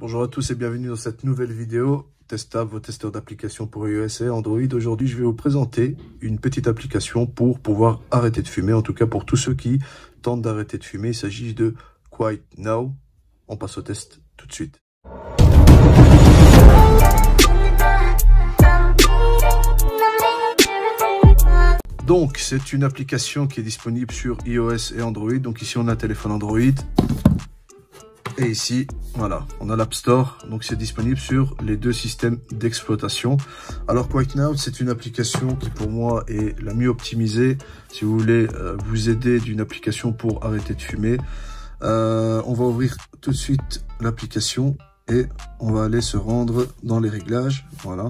Bonjour à tous et bienvenue dans cette nouvelle vidéo Testable, vos testeurs d'applications pour iOS et Android. Aujourd'hui, je vais vous présenter une petite application pour pouvoir arrêter de fumer, en tout cas pour tous ceux qui tentent d'arrêter de fumer. Il s'agit de Quiet Now. On passe au test tout de suite. Donc, c'est une application qui est disponible sur iOS et Android. Donc ici, on a un téléphone Android. Et ici, voilà, on a l'App Store, donc c'est disponible sur les deux systèmes d'exploitation. Alors Quiet Now, c'est une application qui pour moi est la mieux optimisée. Si vous voulez vous aider d'une application pour arrêter de fumer, on va ouvrir tout de suite l'application et on va aller se rendre dans les réglages. Voilà.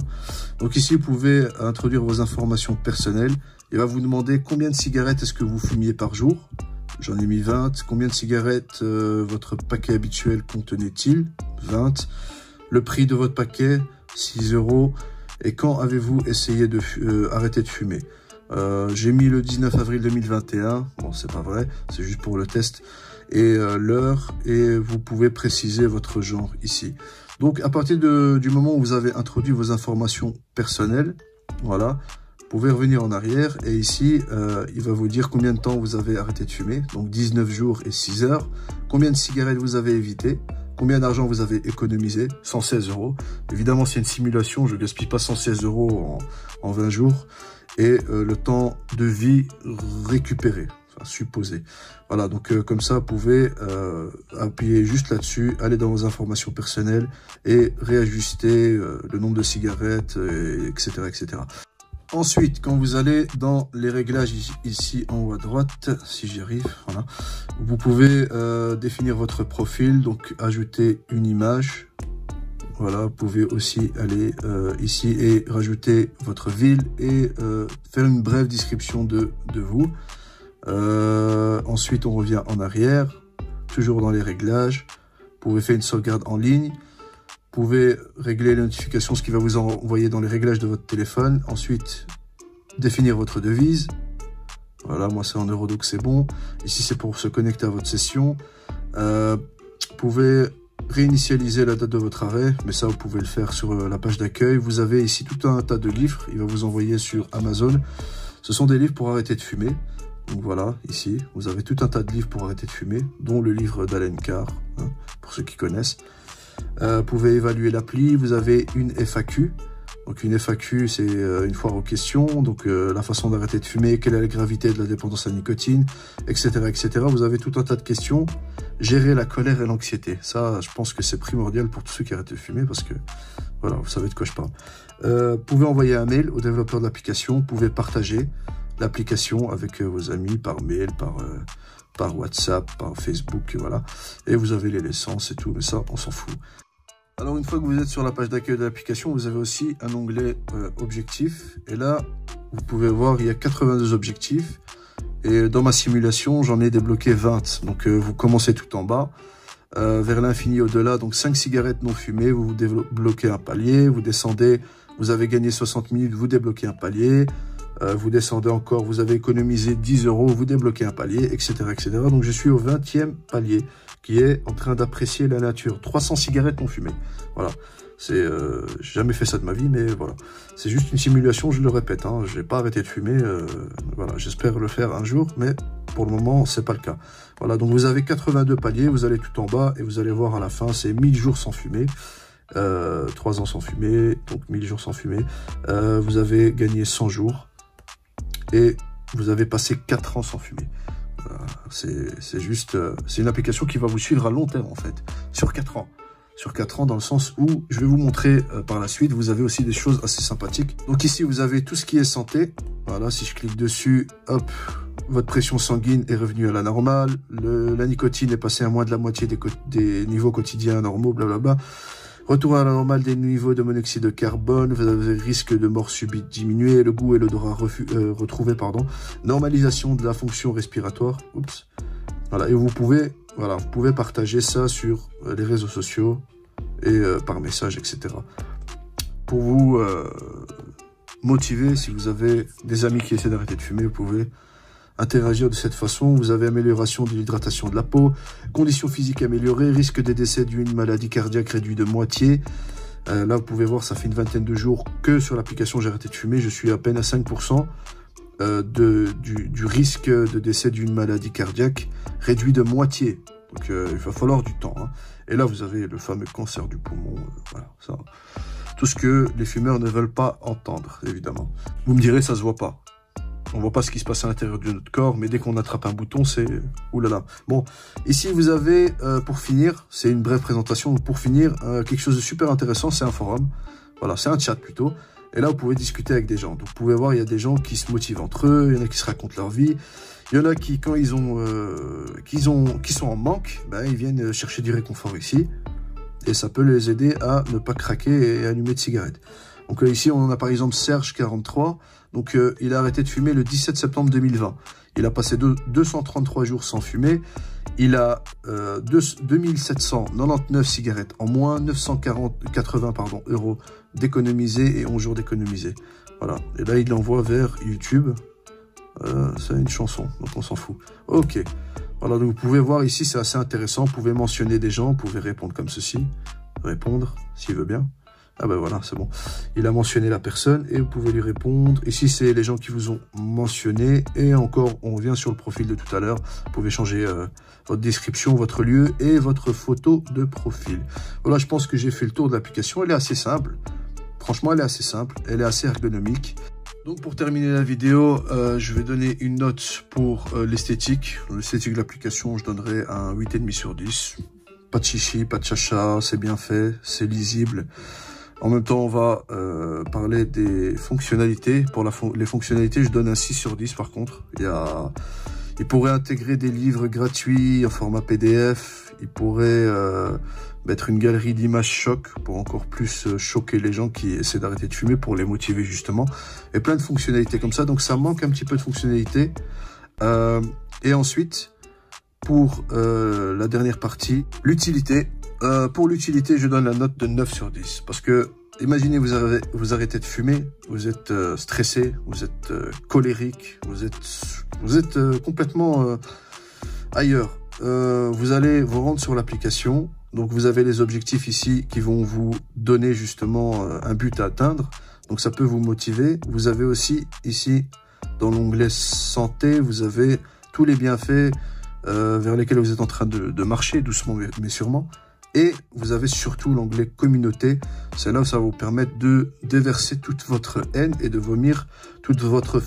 Donc ici, vous pouvez introduire vos informations personnelles. Il va vous demander combien de cigarettes est-ce que vous fumiez par jour. J'en ai mis 20. Combien de cigarettes votre paquet habituel contenait-il? 20. Le prix de votre paquet, 6 €. Et quand avez-vous essayé de arrêter de fumer? J'ai mis le 19 avril 2021. Bon, c'est pas vrai, c'est juste pour le test. Et l'heure, et vous pouvez préciser votre genre ici. Donc, à partir du moment où vous avez introduit vos informations personnelles, voilà, vous pouvez revenir en arrière et ici, il va vous dire combien de temps vous avez arrêté de fumer. Donc 19 jours et 6 heures. Combien de cigarettes vous avez évité. Combien d'argent vous avez économisé. 116 €. Évidemment, c'est une simulation. Je ne gaspille pas 116 € en 20 jours. Et le temps de vie récupéré. Enfin, supposé. Voilà, donc comme ça, vous pouvez appuyer juste là-dessus, aller dans vos informations personnelles et réajuster le nombre de cigarettes, etc., etc. Ensuite, quand vous allez dans les réglages ici en haut à droite, si j'y arrive, voilà, vous pouvez définir votre profil, donc ajouter une image. Voilà, vous pouvez aussi aller ici et rajouter votre ville et faire une brève description de vous. Ensuite, on revient en arrière, toujours dans les réglages. Vous pouvez faire une sauvegarde en ligne. Vous pouvez régler les notifications, ce qui va vous envoyer dans les réglages de votre téléphone. Ensuite, définir votre devise. Voilà, moi c'est en euros, donc c'est bon. Ici, c'est pour se connecter à votre session. Vous pouvez réinitialiser la date de votre arrêt, mais ça, vous pouvez le faire sur la page d'accueil. Vous avez ici tout un tas de livres. Il va vous envoyer sur Amazon. Ce sont des livres pour arrêter de fumer. Donc voilà, ici, vous avez tout un tas de livres pour arrêter de fumer, dont le livre d'Allen Carr, hein, pour ceux qui connaissent. Vous pouvez évaluer l'appli, vous avez une FAQ. Donc une FAQ, c'est une foire aux questions, donc la façon d'arrêter de fumer, quelle est la gravité de la dépendance à la nicotine, etc., etc. Vous avez tout un tas de questions. Gérer la colère et l'anxiété. Ça, je pense que c'est primordial pour tous ceux qui arrêtent de fumer parce que, voilà, vous savez de quoi je parle. Vous pouvez envoyer un mail au développeur de l'application, vous pouvez partager l'application avec vos amis par mail, par WhatsApp, par Facebook, voilà. Et vous avez les licences et tout, mais ça, on s'en fout. Alors, une fois que vous êtes sur la page d'accueil de l'application, vous avez aussi un onglet objectifs. Et là, vous pouvez voir, il y a 82 objectifs. Et dans ma simulation, j'en ai débloqué 20. Donc, vous commencez tout en bas, vers l'infini au-delà. Donc, 5 cigarettes non fumées, vous débloquez un palier. Vous descendez, vous avez gagné 60 minutes, vous débloquez un palier. Vous descendez encore, vous avez économisé 10 €, vous débloquez un palier, etc., etc. Donc, je suis au 20e palier qui est en train d'apprécier la nature. 300 cigarettes non fumées. Voilà. J'ai jamais fait ça de ma vie, mais voilà. C'est juste une simulation, je le répète. Hein. Je n'ai pas arrêté de fumer. Voilà. J'espère le faire un jour, mais pour le moment, c'est pas le cas. Voilà. Donc, vous avez 82 paliers, vous allez tout en bas et vous allez voir à la fin, c'est 1000 jours sans fumer. 3 ans sans fumer, donc 1000 jours sans fumer. Vous avez gagné 100 jours. Et vous avez passé 4 ans sans fumer. C'est juste, c'est une application qui va vous suivre à long terme en fait, sur 4 ans. Sur 4 ans dans le sens où, je vais vous montrer par la suite, vous avez aussi des choses assez sympathiques. Donc ici, vous avez tout ce qui est santé. Voilà, si je clique dessus, hop, votre pression sanguine est revenue à la normale. La nicotine est passée à moins de la moitié des niveaux quotidiens normaux, blablabla. Retour à la normale des niveaux de monoxyde de carbone, vous avez le risque de mort subite diminué, le goût et l'odorat retrouvé, pardon. Normalisation de la fonction respiratoire. Oups. Voilà, et vous pouvez partager ça sur les réseaux sociaux et par message, etc. Pour vous motiver, si vous avez des amis qui essaient d'arrêter de fumer, vous pouvez interagir de cette façon. Vous avez amélioration de l'hydratation de la peau, conditions physiques améliorées, risque de décès d'une maladie cardiaque réduit de moitié. Là, vous pouvez voir, ça fait une vingtaine de jours que sur l'application J'ai arrêté de fumer, je suis à peine à 5% du risque de décès d'une maladie cardiaque réduit de moitié. Donc, il va falloir du temps. Hein. Et là, vous avez le fameux cancer du poumon. Voilà, ça. Tout ce que les fumeurs ne veulent pas entendre, évidemment. Vous me direz, ça se voit pas. On voit pas ce qui se passe à l'intérieur de notre corps, mais dès qu'on attrape un bouton, c'est... Oulala. Bon, ici, vous avez, pour finir, c'est une brève présentation, pour finir, quelque chose de super intéressant, c'est un forum. Voilà, c'est un chat plutôt. Et là, vous pouvez discuter avec des gens. Donc, vous pouvez voir, il y a des gens qui se motivent entre eux, il y en a qui se racontent leur vie. Il y en a qui, quand ils ont, qui sont en manque, ben, ils viennent chercher du réconfort ici. Et ça peut les aider à ne pas craquer et allumer de cigarettes. Donc ici, on a par exemple Serge, 43. Donc il a arrêté de fumer le 17 septembre 2020. Il a passé 233 jours sans fumer. Il a 2799 cigarettes en moins, 980 euros d'économisés et 11 jours d'économisés. Voilà. Et là, il l'envoie vers YouTube. C'est une chanson, donc on s'en fout. Ok. Voilà, donc vous pouvez voir ici, c'est assez intéressant. Vous pouvez mentionner des gens, vous pouvez répondre comme ceci. Répondre, s'il veut bien. Ah ben voilà, c'est bon. Il a mentionné la personne et vous pouvez lui répondre. Ici, c'est les gens qui vous ont mentionné. Et encore, on revient sur le profil de tout à l'heure. Vous pouvez changer votre description, votre lieu et votre photo de profil. Voilà, je pense que j'ai fait le tour de l'application. Elle est assez simple. Franchement, elle est assez simple. Elle est assez ergonomique. Donc pour terminer la vidéo, je vais donner une note pour l'esthétique. L'esthétique de l'application, je donnerai un 8,5 sur 10. Pas de chichi, pas de chacha, c'est bien fait, c'est lisible. En même temps, on va parler des fonctionnalités. Pour les fonctionnalités, je donne un 6 sur 10 par contre. Il pourrait intégrer des livres gratuits en format PDF. Il pourrait mettre une galerie d'images choc pour encore plus choquer les gens qui essaient d'arrêter de fumer, pour les motiver justement. Et plein de fonctionnalités comme ça. Donc ça manque un petit peu de fonctionnalités. Et ensuite, pour la dernière partie, l'utilité. Pour l'utilité, je donne la note de 9 sur 10. Parce que, imaginez, vous arrêtez de fumer, vous êtes stressé, vous êtes colérique, vous êtes complètement ailleurs. Vous allez vous rendre sur l'application. Donc, vous avez les objectifs ici qui vont vous donner justement un but à atteindre. Donc, ça peut vous motiver. Vous avez aussi ici, dans l'onglet santé, vous avez tous les bienfaits vers lesquels vous êtes en train de marcher, doucement mais sûrement. Et vous avez surtout l'onglet communauté. C'est là où ça va vous permettre de déverser toute votre haine et de vomir toute votre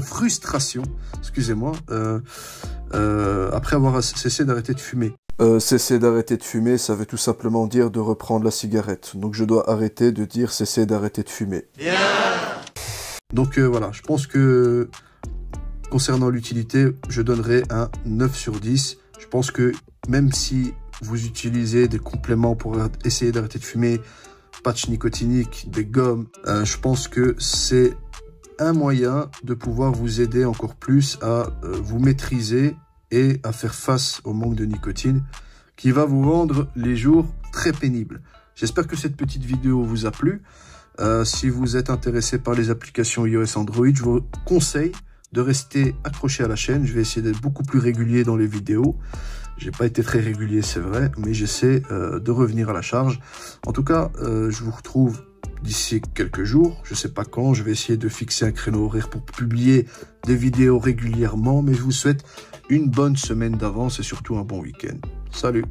frustration, excusez-moi, après avoir cessé d'arrêter de fumer. Cesser d'arrêter de fumer, ça veut tout simplement dire de reprendre la cigarette. Donc je dois arrêter de dire cesser d'arrêter de fumer. Yeah. Donc voilà, je pense que concernant l'utilité, je donnerai un 9 sur 10. Je pense que même si vous utilisez des compléments pour essayer d'arrêter de fumer, patch nicotinique, des gommes, je pense que c'est un moyen de pouvoir vous aider encore plus à vous maîtriser et à faire face au manque de nicotine qui va vous rendre les jours très pénibles. J'espère que cette petite vidéo vous a plu. Si vous êtes intéressé par les applications iOS Android, je vous conseille de rester accroché à la chaîne. Je vais essayer d'être beaucoup plus régulier dans les vidéos. J'ai pas été très régulier, c'est vrai, mais j'essaie de revenir à la charge. En tout cas, je vous retrouve d'ici quelques jours. Je sais pas quand. Je vais essayer de fixer un créneau horaire pour publier des vidéos régulièrement. Mais je vous souhaite une bonne semaine d'avance et surtout un bon week-end. Salut!